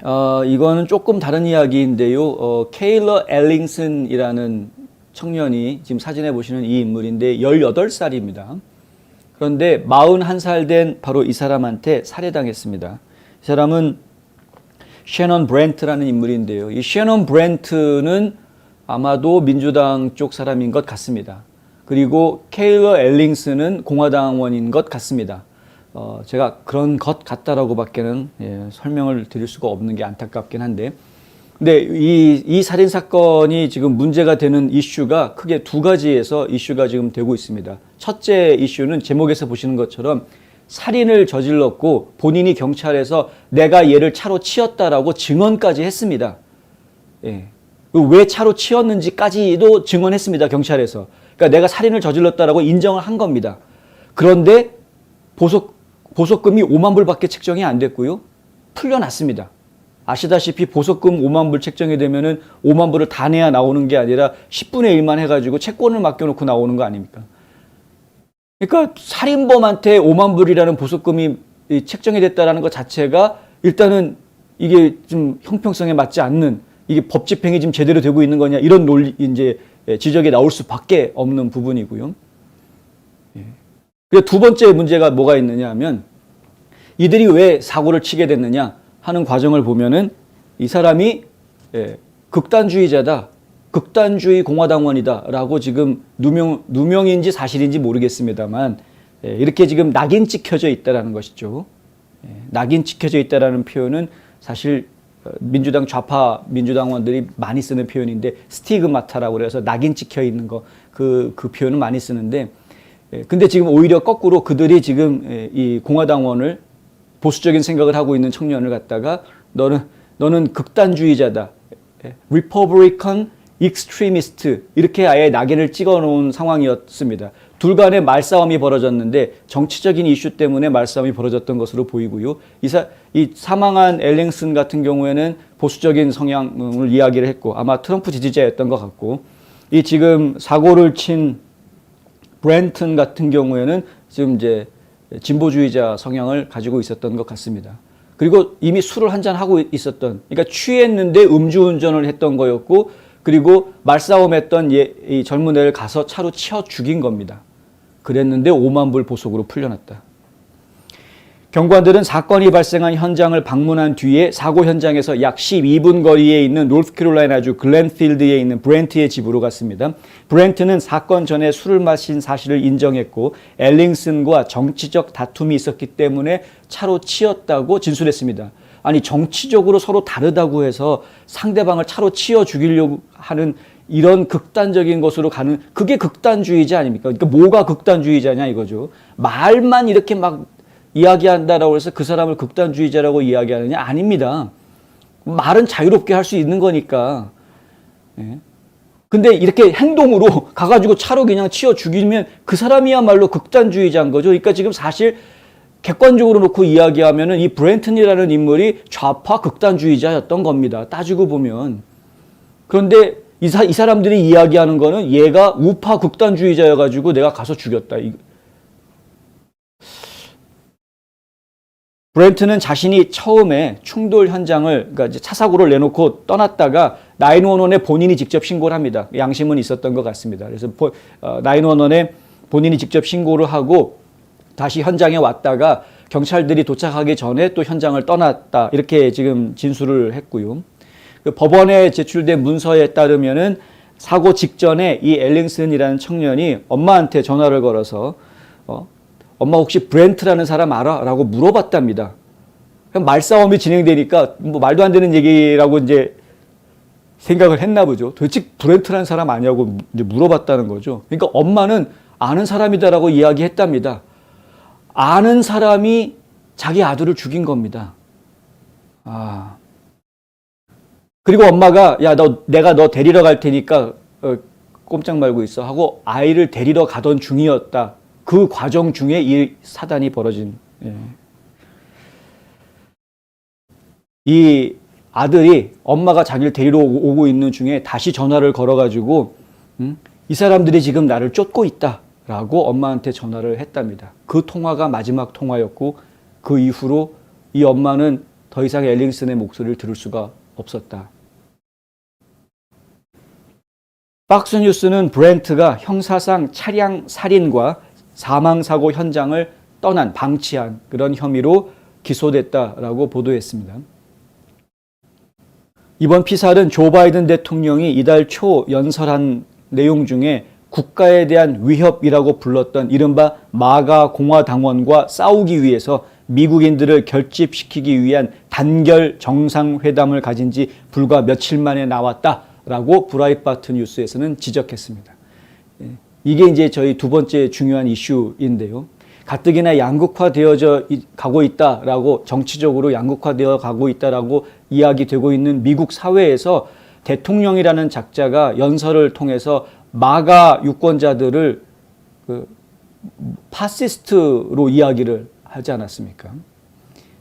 이거는 조금 다른 이야기인데요. 케일러 엘링슨이라는 청년이 지금 사진에 보시는 이 인물인데 18살입니다. 그런데 41살 된 바로 이 사람한테 살해당했습니다. 이 사람은 셰넌 브렌트라는 인물인데요. 이 셰넌 브렌트는 아마도 민주당 쪽 사람인 것 같습니다. 그리고 케일러 엘링슨은 공화당원인 것 같습니다. 제가 그런 것 같다라고 밖에는 설명을 드릴 수가 없는 게 안타깝긴 한데, 근데 이 살인 사건이 지금 문제가 되는 이슈가 크게 두 가지에서 이슈가 지금 되고 있습니다. 첫째 이슈는 제목에서 보시는 것처럼 살인을 저질렀고 본인이 경찰에서 내가 얘를 차로 치었다라고 증언까지 했습니다. 왜 차로 치었는지까지도 증언했습니다. 경찰에서. 그러니까 내가 살인을 저질렀다라고 인정을 한 겁니다. 그런데 보석금이 5만 불밖에 책정이 안 됐고요. 풀려났습니다. 아시다시피 보석금 5만 불 책정이 되면은 5만 불을 다 내야 나오는 게 아니라 10분의 1만 해가지고 채권을 맡겨놓고 나오는 거 아닙니까? 그러니까 살인범한테 5만 불이라는 보석금이 책정이 됐다라는 것 자체가 일단은 이게 좀 형평성에 맞지 않는, 이게 법 집행이 지금 제대로 되고 있는 거냐, 이런 이제 지적이 나올 수밖에 없는 부분이고요. 그리고 두 번째 문제가 뭐가 있느냐 하면, 이들이 왜 사고를 치게 됐느냐 하는 과정을 보면은 이 사람이 극단주의자다, 극단주의 공화당원이다라고 지금 누명인지 사실인지 모르겠습니다만 이렇게 지금 낙인 찍혀져 있다라는 것이죠. 낙인 찍혀져 있다라는 표현은 사실 민주당 좌파 민주당원들이 많이 쓰는 표현인데, 스티그마타라고 그래서 낙인 찍혀 있는 거, 그 표현을 많이 쓰는데, 근데 지금 오히려 거꾸로 그들이 지금 이 공화당원을, 보수적인 생각을 하고 있는 청년을 갖다가 너는 극단주의자다, 리퍼블리컨 익스트리미스트, 이렇게 아예 낙인을 찍어 놓은 상황이었습니다. 둘 간의 말싸움이 벌어졌는데 정치적인 이슈 때문에 말싸움이 벌어졌던 것으로 보이고요. 이 사망한 엘링슨 같은 경우에는 보수적인 성향을 이야기를 했고 아마 트럼프 지지자였던 것 같고, 이 지금 사고를 친 브렌튼 같은 경우에는 지금 이제 진보주의자 성향을 가지고 있었던 것 같습니다. 그리고 이미 술을 한잔 하고 있었던, 그러니까 취했는데 음주운전을 했던 거였고, 그리고 말싸움했던 이 젊은 애를 가서 차로 치어 죽인 겁니다. 그랬는데 5만 불 보석으로 풀려났다. 경관들은 사건이 발생한 현장을 방문한 뒤에 사고 현장에서 약 12분 거리에 있는 노스캐롤라이나주 글렌필드에 있는 브렌트의 집으로 갔습니다. 브렌트는 사건 전에 술을 마신 사실을 인정했고 엘링슨과 정치적 다툼이 있었기 때문에 차로 치였다고 진술했습니다. 아니, 정치적으로 서로 다르다고 해서 상대방을 차로 치어 죽이려고 하는 이런 극단적인 것으로 가는, 그게 극단주의자 아닙니까? 그러니까 뭐가 극단주의자냐 이거죠. 말만 이렇게 막 이야기한다라고 해서 그 사람을 극단주의자라고 이야기하느냐? 아닙니다. 말은 자유롭게 할 수 있는 거니까. 근데 이렇게 행동으로 가가지고 차로 그냥 치어 죽이면 그 사람이야말로 극단주의자인 거죠. 그러니까 지금 사실 객관적으로 놓고 이야기하면은 이 브렌튼이라는 인물이 좌파 극단주의자였던 겁니다. 따지고 보면. 그런데 이 사람들이 이야기하는 거는 얘가 우파 극단주의자여가지고 내가 가서 죽였다. 브렌트는 자신이 처음에 충돌 현장을, 그러니까 이제 차 사고를 내놓고 떠났다가 911에 본인이 직접 신고를 합니다. 양심은 있었던 것 같습니다. 그래서 911에 본인이 직접 신고를 하고 다시 현장에 왔다가 경찰들이 도착하기 전에 또 현장을 떠났다, 이렇게 지금 진술을 했고요. 법원에 제출된 문서에 따르면은 사고 직전에 이 엘링슨이라는 청년이 엄마한테 전화를 걸어서 엄마 혹시 브렌트라는 사람 알아? 라고 물어봤답니다. 말싸움이 진행되니까 뭐 말도 안 되는 얘기라고 이제 생각을 했나 보죠. 도대체 브렌트라는 사람 아니냐고 이제 물어봤다는 거죠. 그러니까 엄마는 아는 사람이다라고 이야기했답니다. 아는 사람이 자기 아들을 죽인 겁니다. 그리고 엄마가 내가 너 데리러 갈 테니까 꼼짝 말고 있어 하고 아이를 데리러 가던 중이었다. 그 과정 중에 이 사단이 벌어진. 이 아들이 엄마가 자기를 데리러 오고 있는 중에 다시 전화를 걸어가지고 이 사람들이 지금 나를 쫓고 있다라고 엄마한테 전화를 했답니다. 그 통화가 마지막 통화였고 그 이후로 이 엄마는 더 이상 엘링슨의 목소리를 들을 수가 없었다. 박스뉴스는 브렌트가 형사상 차량 살인과 사망사고 현장을 방치한 그런 혐의로 기소됐다라고 보도했습니다. 이번 피살은 조 바이든 대통령이 이달 초 연설한 내용 중에 국가에 대한 위협이라고 불렀던 이른바 마가 공화당원과 싸우기 위해서 미국인들을 결집시키기 위한 단결 정상회담을 가진 지 불과 며칠 만에 나왔다라고 브라이트바트 뉴스에서는 지적했습니다. 이게 이제 저희 두 번째 중요한 이슈인데요. 가뜩이나 양극화되어져 가고 있다라고, 정치적으로 양극화되어 가고 있다라고 이야기되고 있는 미국 사회에서 대통령이라는 작자가 연설을 통해서 마가 유권자들을 파시스트로 이야기를 하지 않았습니까?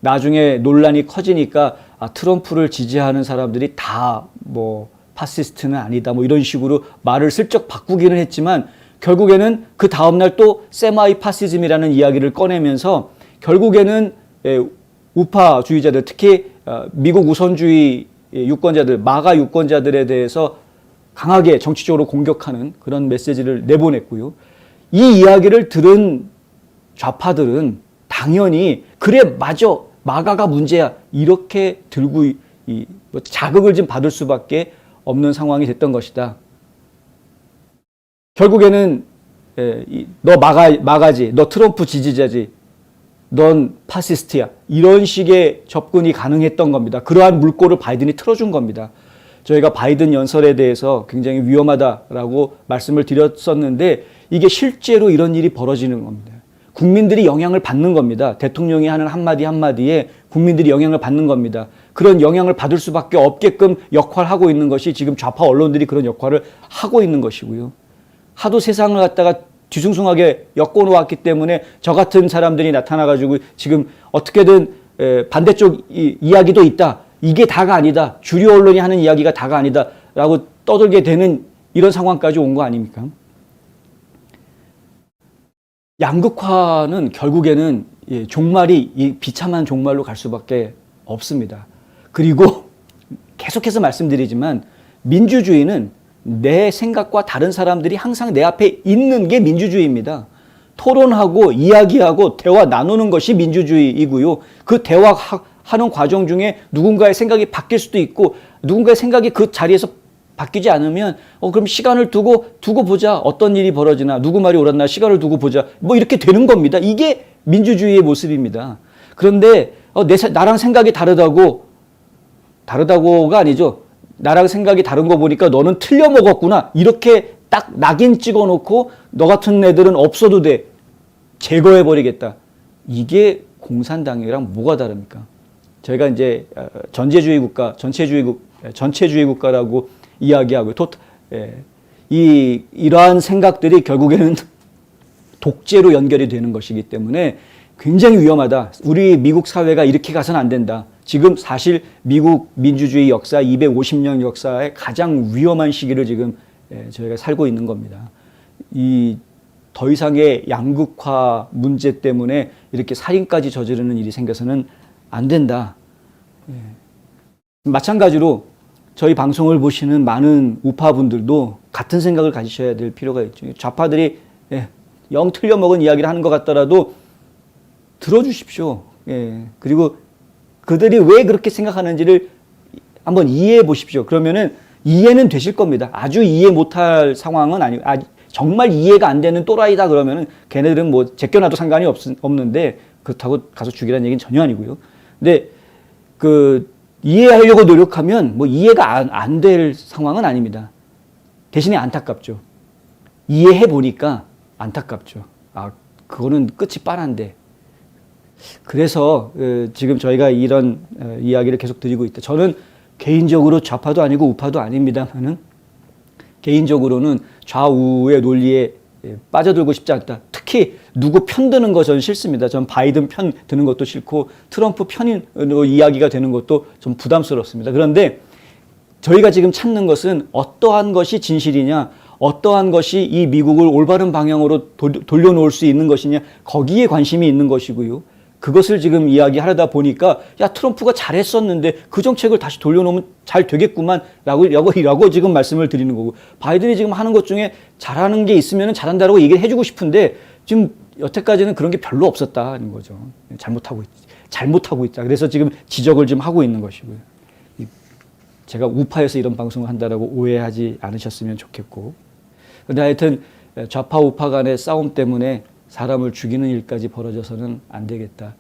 나중에 논란이 커지니까 트럼프를 지지하는 사람들이 다 뭐 파시스트는 아니다 뭐 이런 식으로 말을 슬쩍 바꾸기는 했지만 결국에는 그 다음날 또 세마이 파시즘이라는 이야기를 꺼내면서 결국에는 우파주의자들, 특히 미국 우선주의 유권자들, 마가 유권자들에 대해서 강하게 정치적으로 공격하는 그런 메시지를 내보냈고요. 이 이야기를 들은 좌파들은 당연히 그래 맞아 마가가 문제야 이렇게 들고 자극을 좀 받을 수밖에 없는 상황이 됐던 것이다. 결국에는 너 마가지, 너 트럼프 지지자지, 넌 파시스트야 이런 식의 접근이 가능했던 겁니다. 그러한 물꼬를 바이든이 틀어준 겁니다. 저희가 바이든 연설에 대해서 굉장히 위험하다라고 말씀을 드렸었는데 이게 실제로 이런 일이 벌어지는 겁니다. 국민들이 영향을 받는 겁니다. 대통령이 하는 한마디 한마디에 국민들이 영향을 받는 겁니다. 그런 영향을 받을 수밖에 없게끔 역할하고 있는 것이 지금 좌파 언론들이 그런 역할을 하고 있는 것이고요. 하도 세상을 갖다가 뒤숭숭하게 엮어놓았기 때문에 저 같은 사람들이 나타나가지고 지금 어떻게든 반대쪽 이야기도 있다. 이게 다가 아니다. 주류 언론이 하는 이야기가 다가 아니다. 라고 떠들게 되는 이런 상황까지 온 거 아닙니까? 양극화는 결국에는 종말이 비참한 종말로 갈 수밖에 없습니다. 그리고 계속해서 말씀드리지만 민주주의는 내 생각과 다른 사람들이 항상 내 앞에 있는 게 민주주의입니다. 토론하고 이야기하고 대화 나누는 것이 민주주의이고요. 그 대화하는 과정 중에 누군가의 생각이 바뀔 수도 있고 누군가의 생각이 그 자리에서 바뀌지 않으면 그럼 시간을 두고 보자. 어떤 일이 벌어지나 누구 말이 옳았나 시간을 두고 보자. 뭐 이렇게 되는 겁니다. 이게 민주주의의 모습입니다. 그런데 나랑 생각이 다르다고가 아니죠. 나랑 생각이 다른 거 보니까 너는 틀려 먹었구나. 이렇게 딱 낙인 찍어놓고 너 같은 애들은 없어도 돼. 제거해버리겠다. 이게 공산당이랑 뭐가 다릅니까? 저희가 이제 전체주의 국가라고 이야기하고 이러한 생각들이 결국에는 독재로 연결이 되는 것이기 때문에 굉장히 위험하다. 우리 미국 사회가 이렇게 가서는 안 된다. 지금 사실 미국 민주주의 역사 250년 역사의 가장 위험한 시기를 지금 저희가 살고 있는 겁니다. 더 이상의 양극화 문제 때문에 이렇게 살인까지 저지르는 일이 생겨서는 안 된다. 마찬가지로 저희 방송을 보시는 많은 우파분들도 같은 생각을 가지셔야 될 필요가 있죠. 좌파들이 영 틀려먹은 이야기를 하는 것 같더라도 들어주십시오. 그리고 그들이 왜 그렇게 생각하는지를 한번 이해해 보십시오. 그러면은 이해는 되실 겁니다. 아주 이해 못할 상황은 아니고, 정말 이해가 안 되는 또라이다 그러면은 걔네들은 뭐 제껴놔도 상관이 없는데 그렇다고 가서 죽이라는 얘기는 전혀 아니고요. 근데 이해하려고 노력하면 뭐 이해가 안 될 상황은 아닙니다. 대신에 안타깝죠. 이해해 보니까 안타깝죠. 그거는 끝이 빤한데. 그래서 지금 저희가 이런 이야기를 계속 드리고 있다. 저는 개인적으로 좌파도 아니고 우파도 아닙니다만은 개인적으로는 좌우의 논리에 빠져들고 싶지 않다. 특히 누구 편 드는 거 저는 싫습니다. 전 바이든 편 드는 것도 싫고 트럼프 편으로 이야기가 되는 것도 좀 부담스럽습니다. 그런데 저희가 지금 찾는 것은 어떠한 것이 진실이냐, 어떠한 것이 이 미국을 올바른 방향으로 돌려놓을 수 있는 것이냐, 거기에 관심이 있는 것이고요. 그것을 지금 이야기하려다 보니까 야 트럼프가 잘했었는데 그 정책을 다시 돌려놓으면 잘 되겠구만 라고 지금 말씀을 드리는 거고 바이든이 지금 하는 것 중에 잘하는 게 있으면 잘한다라고 얘기를 해주고 싶은데 지금 여태까지는 그런 게 별로 없었다는 거죠. 잘못하고 있다. 그래서 지금 지적을 좀 하고 있는 것이고요. 제가 우파에서 이런 방송을 한다라고 오해하지 않으셨으면 좋겠고. 근데 하여튼 좌파 우파 간의 싸움 때문에 사람을 죽이는 일까지 벌어져서는 안 되겠다.